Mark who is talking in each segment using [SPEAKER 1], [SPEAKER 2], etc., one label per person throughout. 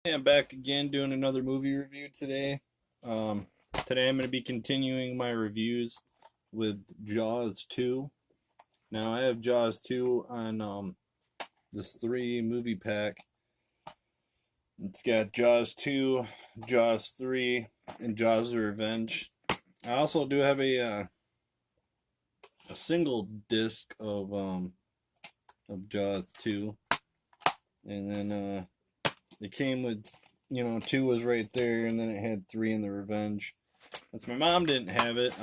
[SPEAKER 1] Hey, I'm back again doing another movie review today. Um, Today I'm going to be continuing my reviews with Jaws 2. Now I have Jaws 2 on this 3 movie pack. It's got Jaws 2, Jaws 3, and Jaws the Revenge. I also do have a single disc of Jaws 2, and then it came with, 2 was right there, and then it had 3 in the Revenge. Since my mom didn't have it,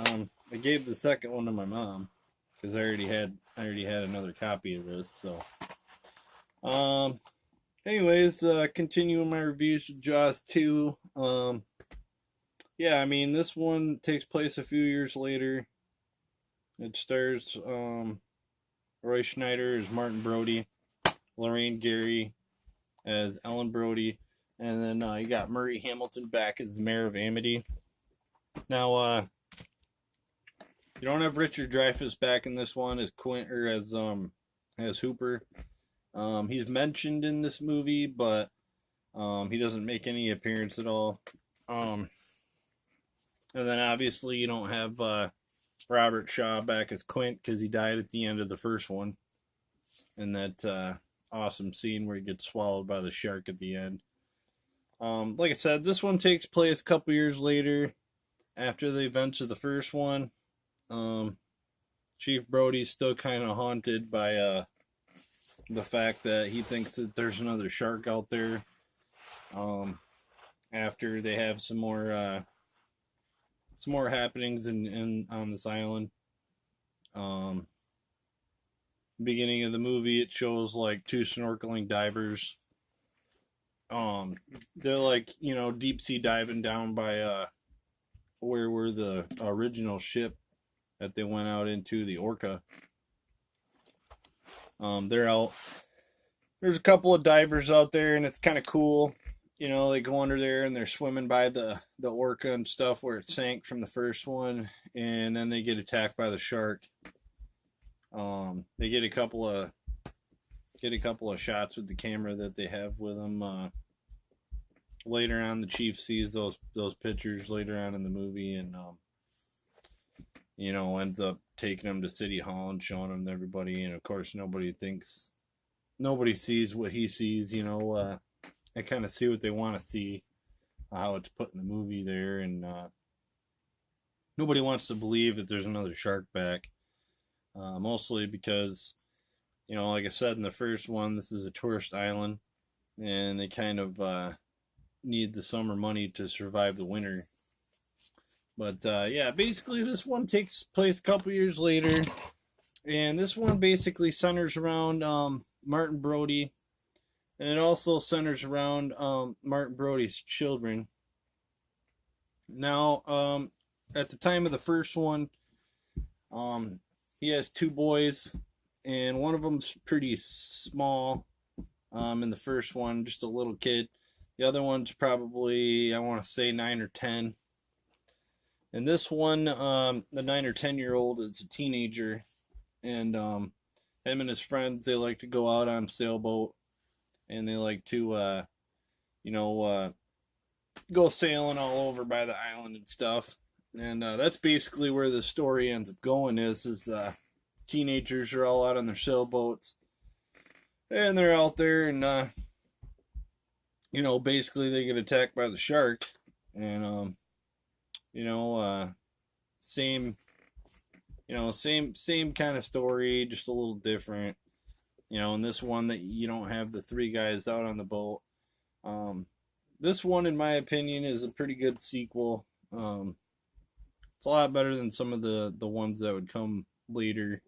[SPEAKER 1] I gave the second one to my mom because I already had another copy of this. So, anyways, continuing my reviews of Jaws 2. Yeah, I mean, this one takes place a few years later. It stars Roy Schneider as Martin Brody, Lorraine Gary as Ellen Brody, and then you got Murray Hamilton back as the mayor of Amity. Now, you don't have Richard Dreyfuss back in this one as Quint or as Hooper. He's mentioned in this movie, but he doesn't make any appearance at all. And then obviously you don't have Robert Shaw back as Quint because he died at the end of the first one, in that awesome scene where he gets swallowed by the shark at the end. Like I said, this one takes place a couple years later, after the events of the first one. Chief Brody's still kind of haunted by the fact that he thinks that there's another shark out there. After they have some more happenings in on this island. Beginning of the movie, it shows like 2 snorkeling divers. They're like, deep sea diving down by where were the original ship that they went out into, the Orca. They're out. There's a couple of divers out there, and it's kind of cool. They go under there and they're swimming by the Orca and stuff where it sank from the first one, and then they get attacked by the shark. They get a couple of shots with the camera that they have with them. Later on, the chief sees those pictures later on in the movie, and ends up taking them to City Hall and showing them to everybody. And of course, nobody sees what he sees. They kind of see what they want to see, how it's put in the movie there, and nobody wants to believe that there's another shark back. Mostly because, like I said in the first one, this is a tourist island, and they kind of need the summer money to survive the winter. But yeah, basically this one takes place a couple years later, and this one basically centers around Martin Brody, and it also centers around Martin Brody's children. Now, at the time of the first one, he has 2 boys, and one of them's pretty small. In the first one, just a little kid. The other one's probably, I want to say, 9 or 10. In this one, the 9 or 10-year-old is a teenager, and him and his friends, they like to go out on a sailboat, and they like to, go sailing all over by the island and stuff. And that's basically where the story ends up going. Is teenagers are all out on their sailboats, and they're out there, and basically they get attacked by the shark, and same kind of story, just a little different. In this one, that you don't have the 3 guys out on the boat. This one, in my opinion, is a pretty good sequel. It's a lot better than some of the ones that would come later.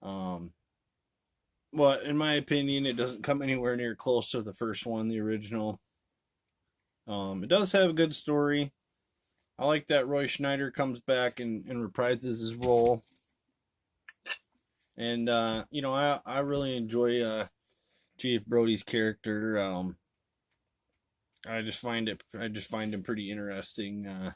[SPEAKER 1] But in my opinion, it doesn't come anywhere near close to the first one, the original. It does have a good story. I like that Roy Schneider comes back and reprises his role. And I really enjoy Chief Brody's character. I just find him pretty interesting.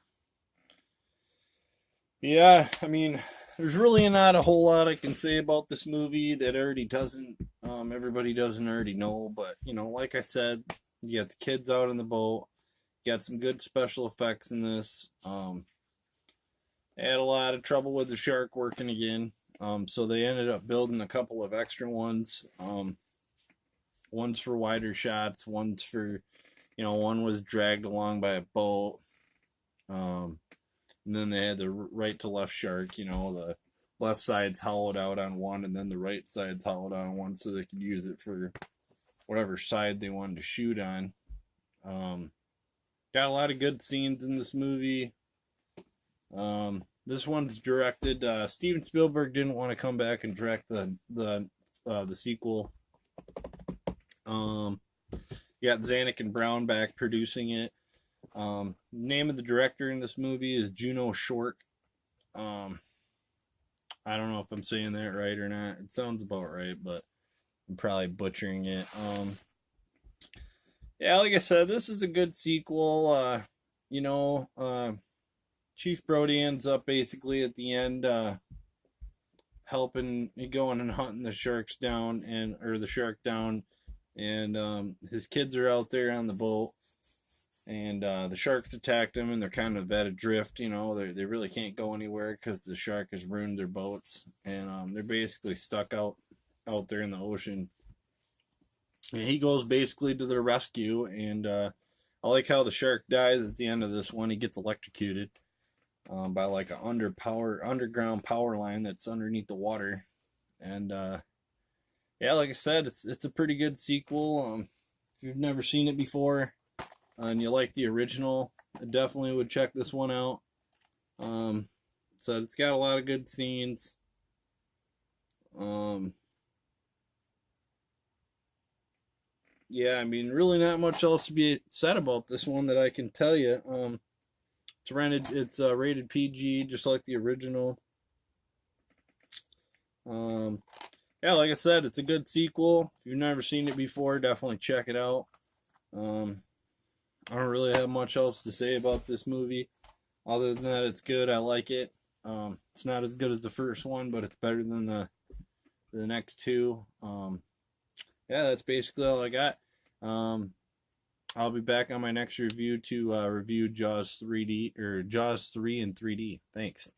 [SPEAKER 1] Yeah, I mean, there's really not a whole lot I can say about this movie that everybody doesn't already know. But like I said, You got the kids out in the boat. You got some good special effects in this. They had a lot of trouble with the shark working again. So they ended up building a couple of extra ones. One's for wider shots. One's for, one was dragged along by a boat. And then they had the right to left shark. The left side's hollowed out on one, and then the right side's hollowed out on one, so they could use it for whatever side they wanted to shoot on. Got a lot of good scenes in this movie. This one's directed. Steven Spielberg didn't want to come back and direct the sequel. You got Zanuck and Brown back producing it. Name of the director in this movie is Juno Short. I don't know if I'm saying that right or not. It sounds about right, but I'm probably butchering it. Yeah, like I said, this is a good sequel. Chief Brody ends up basically at the end helping going and hunting the sharks down or the shark down, and his kids are out there on the boat, and the sharks attacked him, and they're kind of at adrift. They really can't go anywhere because the shark has ruined their boats, and they're basically stuck out there in the ocean. And he goes basically to their rescue, and I like how the shark dies at the end of this one. He gets electrocuted by like an underground power line that's underneath the water, and yeah, like I said, it's a pretty good sequel. If you've never seen it before and you like the original, I definitely would check this one out. So it's got a lot of good scenes. Yeah, I mean, really not much else to be said about this one that I can tell you. It's rated PG, just like the original. Yeah, like I said, it's a good sequel. If you've never seen it before, definitely check it out. I don't really have much else to say about this movie, other than that it's good. I like it. It's not as good as the first one, but it's better than the next two. Yeah, that's basically all I got. I'll be back on my next review to review Jaws 3D or Jaws 3 in 3D. Thanks.